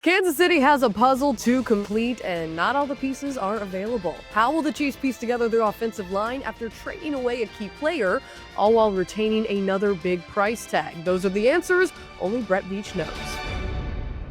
Kansas City has a puzzle to complete, and not all the pieces are available. How will the Chiefs piece together their offensive line after trading away a key player, all while retaining another big price tag? Those are the answers only Brett Beach knows.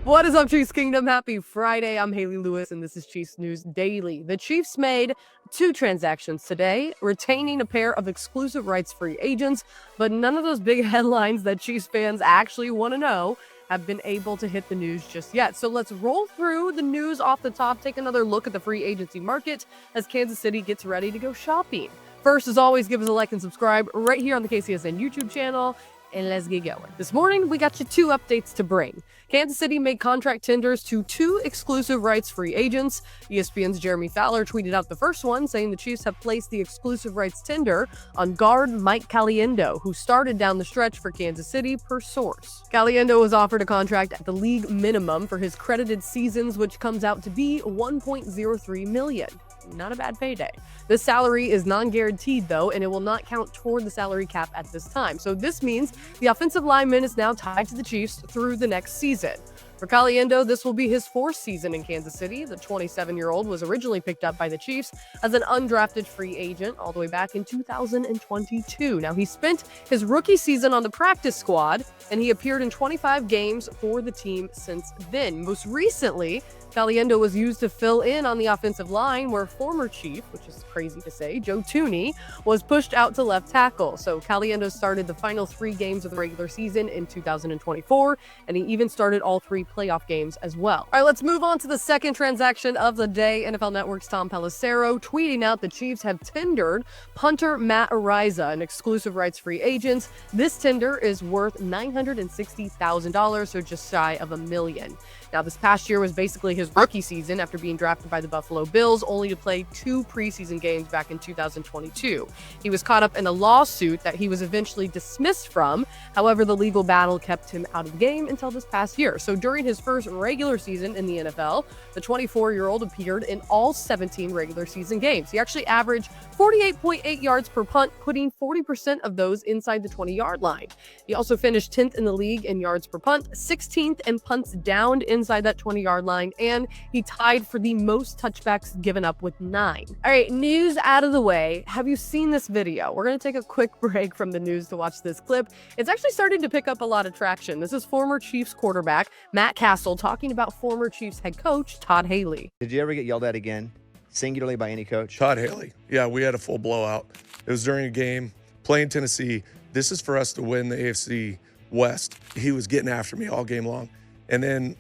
What is up, Chiefs Kingdom? Happy Friday. I'm Hayley Lewis, and this is Chiefs News Daily. The Chiefs made two transactions today, retaining a pair of exclusive rights free agents, but none of those big headlines that Chiefs fans actually want to know have been able to hit the news just yet. So let's roll through the news off the top, take another look at the free agency market as Kansas City gets ready to go shopping. First, as always, give us a like and subscribe right here on the KCSN YouTube channel, and let's get going. This morning, we got you two updates to bring. Kansas City made contract tenders to two exclusive rights free agents. ESPN's Jeremy Fowler tweeted out the first one, saying the Chiefs have placed the exclusive rights tender on guard Mike Caliendo, who started down the stretch for Kansas City per source. Caliendo was offered a contract at the league minimum for his credited seasons, which comes out to be $1.03 million. Not a bad payday. This salary is non-guaranteed, though, and it will not count toward the salary cap at this time. So this means the offensive lineman is now tied to the Chiefs through the next season. For Caliendo, this will be his fourth season in Kansas City. The 27-year-old was originally picked up by the Chiefs as an undrafted free agent all the way back in 2022. Now, he spent his rookie season on the practice squad, and he appeared in 25 games for the team since then. Most recently, Caliendo was used to fill in on the offensive line, where former Chief, which is crazy to say, Joe Thuney, was pushed out to left tackle. So Caliendo started the final 3 games of the regular season in 2024, and he even started all 3 playoff games as well. All right, let's move on to the second transaction of the day. NFL Network's Tom Pelissero tweeting out the Chiefs have tendered punter Matt Ariza, an exclusive rights free agent. This tender is worth $960,000, so just shy of $1 million. Now, this past year was basically his rookie season after being drafted by the Buffalo Bills, only to play 2 preseason games back in 2022. He was caught up in a lawsuit that he was eventually dismissed from. However, the legal battle kept him out of the game until this past year. So during his first regular season in the NFL, the 24-year-old appeared in all 17 regular season games. He actually averaged 48.8 yards per punt, putting 40% of those inside the 20-yard line. He also finished 10th in the league in yards per punt, 16th in punts downed inside that 20-yard line, and he tied for the most touchbacks given up with 9. All right, news out of the way. Have you seen this video? We're going to take a quick break from the news to watch this clip. It's actually starting to pick up a lot of traction. This is former Chiefs quarterback Matt Cassel talking about former Chiefs head coach Todd Hayley. Did you ever get yelled at again, singularly by any coach? Todd Hayley. Yeah, we had a full blowout. It was during a game, playing Tennessee. This is for us to win the AFC West. He was getting after me all game long. And then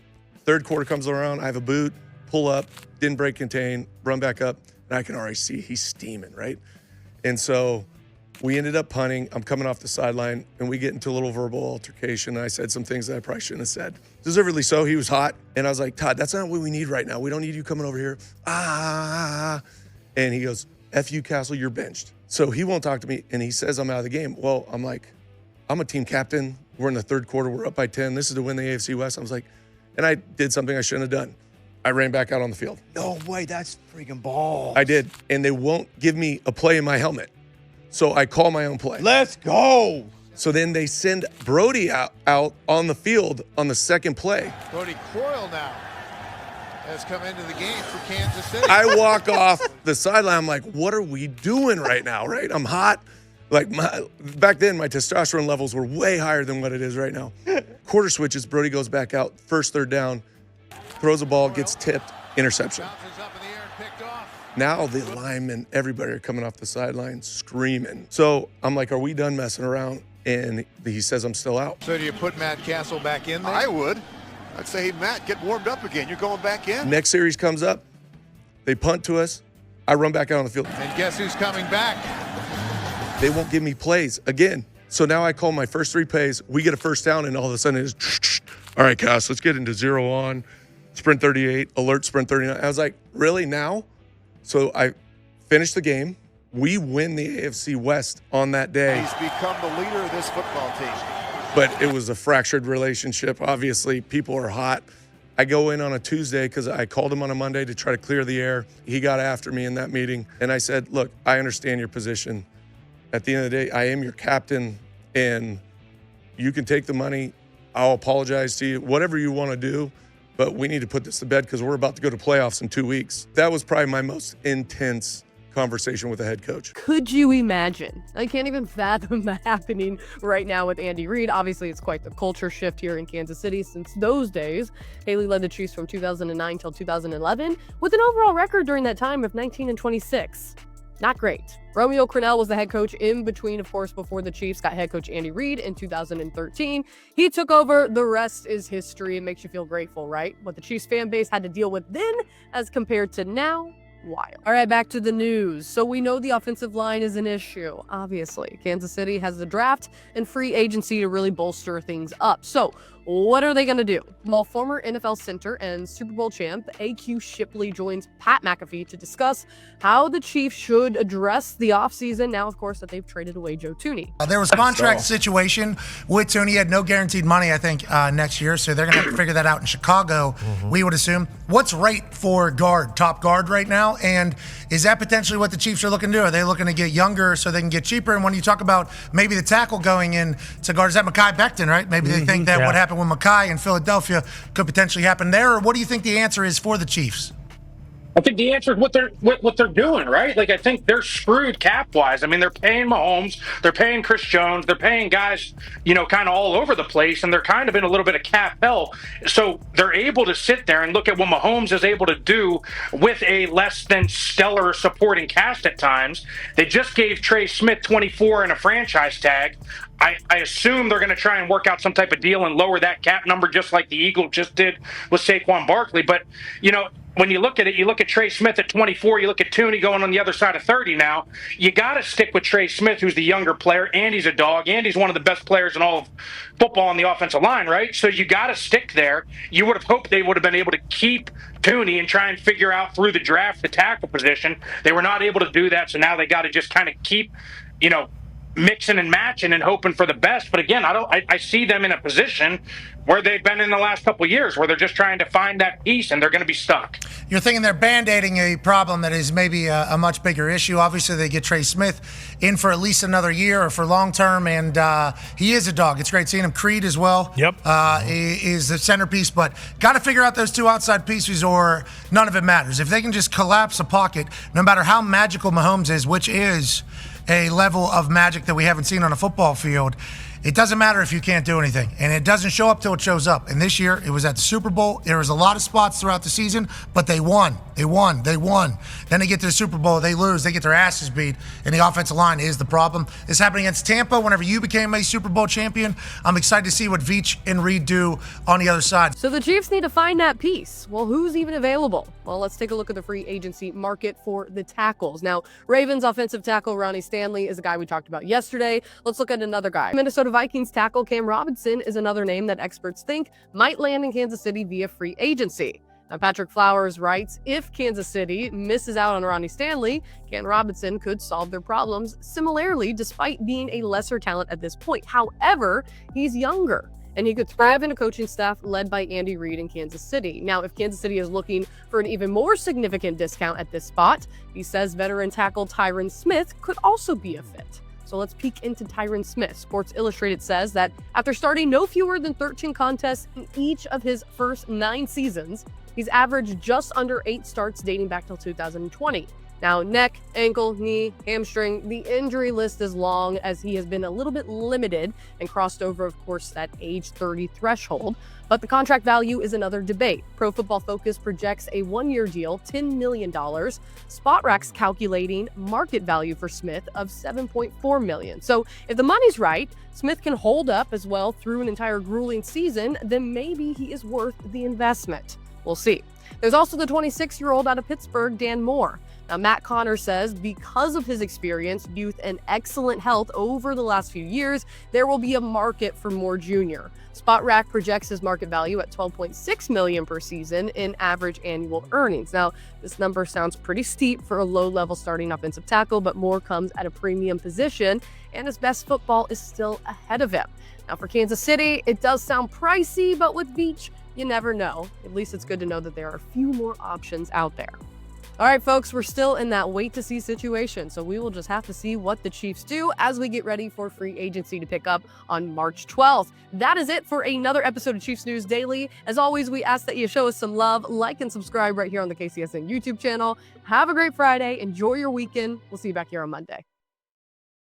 third quarter comes around, I have a boot, pull up, didn't break contain, run back up, and I can already see he's steaming, right? And so we ended up punting. I'm coming off the sideline, and we get into a little verbal altercation. I said some things that I probably shouldn't have said. Deservedly so. He was hot. And I was like, Todd, that's not what we need right now. We don't need you coming over here. And he goes, F you, Cassel, you're benched. So he won't talk to me, and he says I'm out of the game. Well, I'm like, I'm a team captain. We're in the third quarter. We're up by 10. This is to win the AFC West. I was like, and I did something I shouldn't have done. I ran back out on the field. No way, that's freaking balls. I did, and they won't give me a play in my helmet. So I call my own play. Let's go. So then they send Brody out on the field on the second play. Brody Croyle now has come into the game for Kansas City. I walk off the sideline. I'm like, what are we doing right now, right? I'm hot. Like, back then, my testosterone levels were way higher than what it is right now. Quarter switches, Brody goes back out, first third down, throws a ball, gets tipped, interception. Bounces up in the air and picked off. Now the linemen, everybody are coming off the sideline screaming. So I'm like, are we done messing around? And he says I'm still out. So do you put Matt Cassel back in there? I would. I'd say, hey, Matt, get warmed up again. You're going back in. Next series comes up. They punt to us. I run back out on the field. And guess who's coming back? They won't give me plays again. So now I call my first 3 plays. We get a first down, and all of a sudden it's, all right, Cass, let's get into 0 on, sprint 38, alert, sprint 39. I was like, really, now? So I finished the game. We win the AFC West on that day. He's become the leader of this football team. But it was a fractured relationship. Obviously, people are hot. I go in on a Tuesday because I called him on a Monday to try to clear the air. He got after me in that meeting. And I said, look, I understand your position. At the end of the day, I am your captain, and you can take the money. I'll apologize to you. Whatever you want to do, but we need to put this to bed because we're about to go to playoffs in 2 weeks. That was probably my most intense conversation with the head coach. Could you imagine? I can't even fathom that happening right now with Andy Reid. Obviously, it's quite the culture shift here in Kansas City since those days. Hayley led the Chiefs from 2009 till 2011 with an overall record during that time of 19-26. Not great. Romeo Crennel was the head coach in between, of course, before the Chiefs got head coach Andy Reid in 2013. He took over. The rest is history. It makes you feel grateful, right? What the Chiefs fan base had to deal with then as compared to now, wild. All right, back to the news. So we know the offensive line is an issue, obviously. Kansas City has the draft and free agency to really bolster things up. So what are they going to do? Well, former NFL center and Super Bowl champ AQ Shipley joins Pat McAfee to discuss how the Chiefs should address the offseason now, of course, that they've traded away Joe Thuney. There was a contract situation with Thuney. He had no guaranteed money, I think, next year, so they're going to have to figure that out in Chicago, we would assume. What's right for top guard right now, and is that potentially what the Chiefs are looking to do? Are they looking to get younger so they can get cheaper? And when you talk about maybe the tackle going in to guard, is that Mekhi Becton, right? Maybe they think that what happened with Mekhi in Philadelphia could potentially happen there, or what do you think the answer is for the Chiefs? I think the answer is what they're doing, right? Like, I think they're screwed cap-wise. I mean, they're paying Mahomes, they're paying Chris Jones, they're paying guys, kind of all over the place, and they're kind of in a little bit of cap hell. So they're able to sit there and look at what Mahomes is able to do with a less than stellar supporting cast at times. They just gave Trey Smith 24 and a franchise tag. I assume they're going to try and work out some type of deal and lower that cap number just like the Eagles just did with Saquon Barkley. But, when you look at it, you look at Trey Smith at 24, you look at Thuney going on the other side of 30 now. You got to stick with Trey Smith, who's the younger player. Andy's a dog. Andy's one of the best players in all of football on the offensive line, right? So you got to stick there. You would have hoped they would have been able to keep Thuney and try and figure out through the draft the tackle position. They were not able to do that, so now they got to just kind of keep, mixing and matching and hoping for the best. But again, I see them in a position where they've been in the last couple of years, where they're just trying to find that piece and they're going to be stuck. You're thinking they're band-aiding a problem that is maybe a much bigger issue. Obviously, they get Trey Smith in for at least another year or for long-term, and he is a dog. It's great seeing him. Creed as well. Yep. Is the centerpiece, but got to figure out those two outside pieces or none of it matters. If they can just collapse a pocket, no matter how magical Mahomes is, which is a level of magic that we haven't seen on a football field, it doesn't matter if you can't do anything. And it doesn't show up till it shows up. And this year, it was at the Super Bowl. There was a lot of spots throughout the season, but they won. They won. Then they get to the Super Bowl, they lose, they get their asses beat, and the offensive line is the problem. It's happening against Tampa whenever you became a Super Bowl champion. I'm excited to see what Veach and Reed do on the other side. So the Chiefs need to find that piece. Well, who's even available? Well, let's take a look at the free agency market for the tackles. Now, Ravens offensive tackle Ronnie Stanley is a guy we talked about yesterday. Let's look at another guy. Minnesota Vikings tackle Cam Robinson is another name that experts think might land in Kansas City via free agency. Now, Patrick Flowers writes, if Kansas City misses out on Ronnie Stanley, Cam Robinson could solve their problems similarly, despite being a lesser talent at this point. However, he's younger, and he could thrive in a coaching staff led by Andy Reid in Kansas City. Now, if Kansas City is looking for an even more significant discount at this spot, he says veteran tackle Tyron Smith could also be a fit. So let's peek into Tyron Smith. Sports Illustrated says that after starting no fewer than 13 contests in each of his first 9 seasons, he's averaged just under 8 starts dating back till 2020. Now, neck, ankle, knee, hamstring, the injury list is long as he has been a little bit limited and crossed over, of course, that age 30 threshold. But the contract value is another debate. Pro Football Focus projects a 1-year deal, $10 million. SpotRack's calculating market value for Smith of $7.4 million. So if the money's right, Smith can hold up as well through an entire grueling season, then maybe he is worth the investment. We'll see. There's also the 26-year-old out of Pittsburgh, Dan Moore. Now, Matt Connor says because of his experience, youth, and excellent health over the last few years, there will be a market for Moore Jr. SpotRack projects his market value at $12.6 million per season in average annual earnings. Now, this number sounds pretty steep for a low-level starting offensive tackle, but Moore comes at a premium position, and his best football is still ahead of him. Now, for Kansas City, it does sound pricey, but with Veach, you never know. At least it's good to know that there are a few more options out there. All right, folks, we're still in that wait-to-see situation, so we will just have to see what the Chiefs do as we get ready for free agency to pick up on March 12th. That is it for another episode of Chiefs News Daily. As always, we ask that you show us some love, like and subscribe right here on the KCSN YouTube channel. Have a great Friday. Enjoy your weekend. We'll see you back here on Monday.